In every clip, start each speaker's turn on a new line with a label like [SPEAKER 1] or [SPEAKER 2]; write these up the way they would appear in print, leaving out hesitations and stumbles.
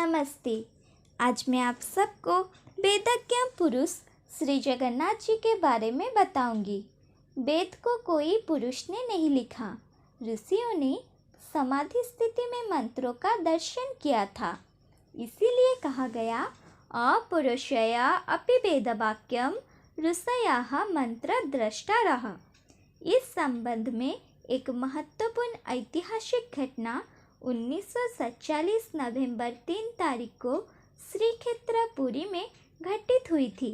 [SPEAKER 1] नमस्ते। आज मैं आप सबको वेदज्ञ पुरुष श्री जगन्नाथ जी के बारे में बताऊंगी। वेद को कोई पुरुष ने नहीं लिखा, ऋषियों ने समाधि स्थिति में मंत्रों का दर्शन किया था। इसीलिए कहा गया अपुरुषया अपि वेदवाक्यम ऋषयः मंत्र द्रष्टारः। इस संबंध में एक महत्वपूर्ण ऐतिहासिक घटना 1947 नवंबर 3 तारीख को श्री क्षेत्रपुरी में घटित हुई थी।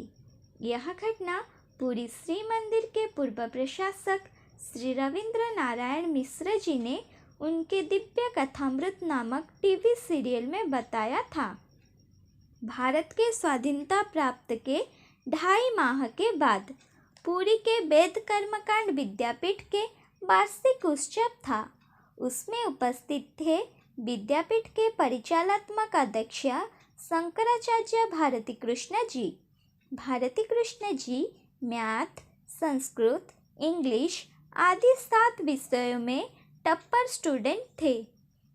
[SPEAKER 1] यह घटना पुरी श्री मंदिर के पूर्व प्रशासक श्री रविंद्र नारायण मिश्र जी ने उनके दिव्य कथामृत नामक टीवी सीरियल में बताया था। भारत के स्वाधीनता प्राप्त के 2.5 माह के बाद पुरी के वेद कर्मकांड विद्यापीठ के वार्षिक उत्सव था। उसमें उपस्थित थे विद्यापीठ के परिचालनात्मक अध्यक्ष शंकराचार्य भारती कृष्ण जी। भारती कृष्ण जी मैथ, संस्कृत, इंग्लिश आदि 7 विषयों में टॉपर स्टूडेंट थे।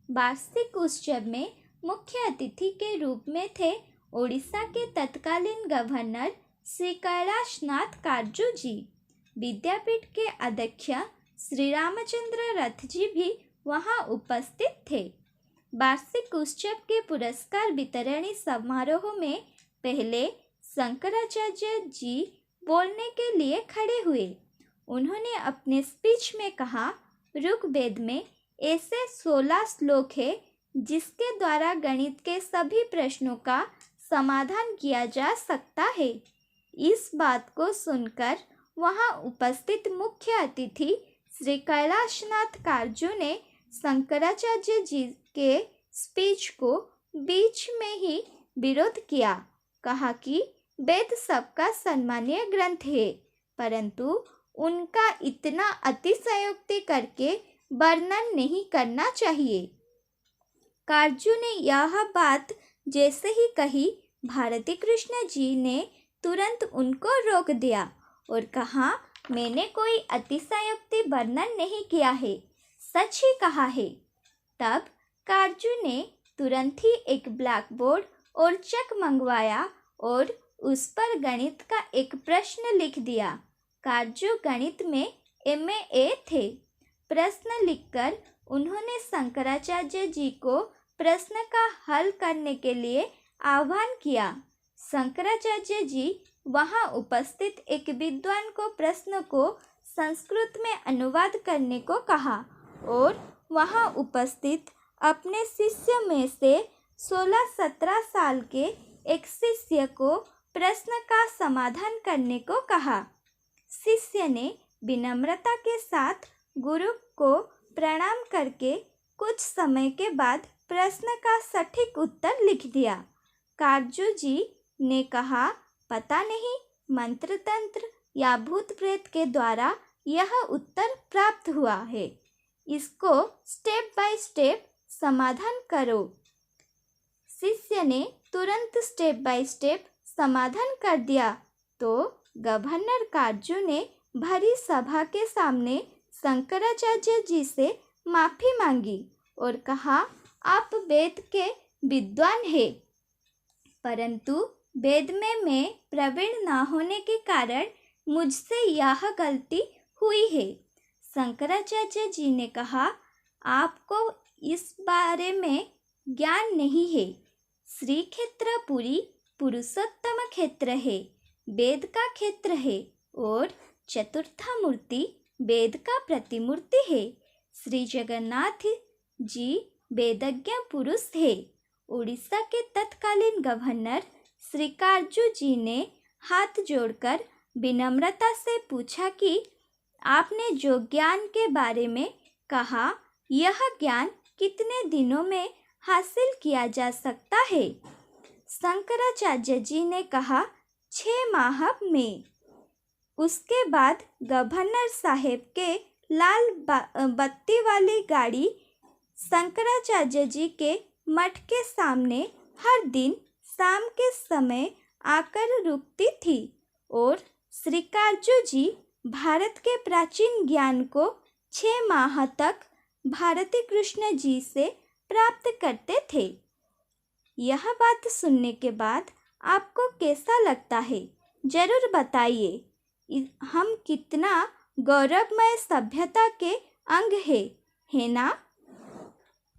[SPEAKER 1] वार्षिक उत्सव में मुख्य अतिथि के रूप में थे ओडिशा के तत्कालीन गवर्नर श्री कैलाशनाथ काटजू जी। विद्यापीठ के अध्यक्ष श्री रामचंद्र रथ जी भी वहां उपस्थित थे। वार्षिक उत्सव के पुरस्कार वितरणी समारोह में पहले शंकराचार्य जी बोलने के लिए खड़े हुए। उन्होंने अपने स्पीच में कहा, ऋग्वेद में ऐसे 16 श्लोक है जिसके द्वारा गणित के सभी प्रश्नों का समाधान किया जा सकता है। इस बात को सुनकर वहां उपस्थित मुख्य अतिथि श्री कैलाशनाथ काटजू ने शंकराचार्य जी के स्पीच को बीच में ही विरोध किया। कहा कि वेद सबका सम्मानीय ग्रंथ है, परंतु उनका इतना अतिशयोक्ति करके वर्णन नहीं करना चाहिए। काटजू ने यह बात जैसे ही कही, भारती कृष्ण जी ने तुरंत उनको रोक दिया और कहा, मैंने कोई अतिशयोक्ति वर्णन नहीं किया है, सच ही कहा है। तब काटजू ने तुरंत ही एक ब्लैक बोर्ड और चक मंगवाया और उस पर गणित का एक प्रश्न लिख दिया। काटजू गणित में MA थे। प्रश्न लिखकर उन्होंने शंकराचार्य जी को प्रश्न का हल करने के लिए आह्वान किया। शंकराचार्य जी वहां उपस्थित एक विद्वान को प्रश्न को संस्कृत में अनुवाद करने को कहा और वहां उपस्थित अपने शिष्य में से 16-17 साल के एक शिष्य को प्रश्न का समाधान करने को कहा। शिष्य ने विनम्रता के साथ गुरु को प्रणाम करके कुछ समय के बाद प्रश्न का सटीक उत्तर लिख दिया। काटजू जी ने कहा, पता नहीं मंत्र तंत्र या भूत प्रेत के द्वारा यह उत्तर प्राप्त हुआ है, इसको स्टेप बाय स्टेप समाधान करो। शिष्य ने तुरंत स्टेप बाय स्टेप समाधान कर दिया तो गवर्नर काटजू ने भरी सभा के सामने शंकराचार्य जी से माफी मांगी और कहा, आप वेद के विद्वान हैं, परंतु वेद में मैं प्रवीण न होने के कारण मुझसे यह गलती हुई है। शंकराचार्य जी ने कहा, आपको इस बारे में ज्ञान नहीं है। श्री क्षेत्रपुरी पुरुषोत्तम क्षेत्र है, वेद का क्षेत्र है और चतुर्था मूर्ति वेद का प्रतिमूर्ति है। श्री जगन्नाथ जी वेदज्ञ पुरुष है। उड़ीसा के तत्कालीन गवर्नर श्री काटजू जी ने हाथ जोड़कर विनम्रता से पूछा कि आपने जो ज्ञान के बारे में कहा, यह ज्ञान कितने दिनों में हासिल किया जा सकता है? शंकराचार्य जी ने कहा, 6 माह में। उसके बाद गवर्नर साहेब के लाल बत्ती वाली गाड़ी शंकराचार्य जी के मठ के सामने हर दिन शाम के समय आकर रुकती थी और श्री काटजू जी भारत के प्राचीन ज्ञान को 6 माह तक भारती कृष्ण जी से प्राप्त करते थे। यह बात सुनने के बाद आपको कैसा लगता है? जरूर बताइए। हम कितना गौरवमय सभ्यता के अंग है ना?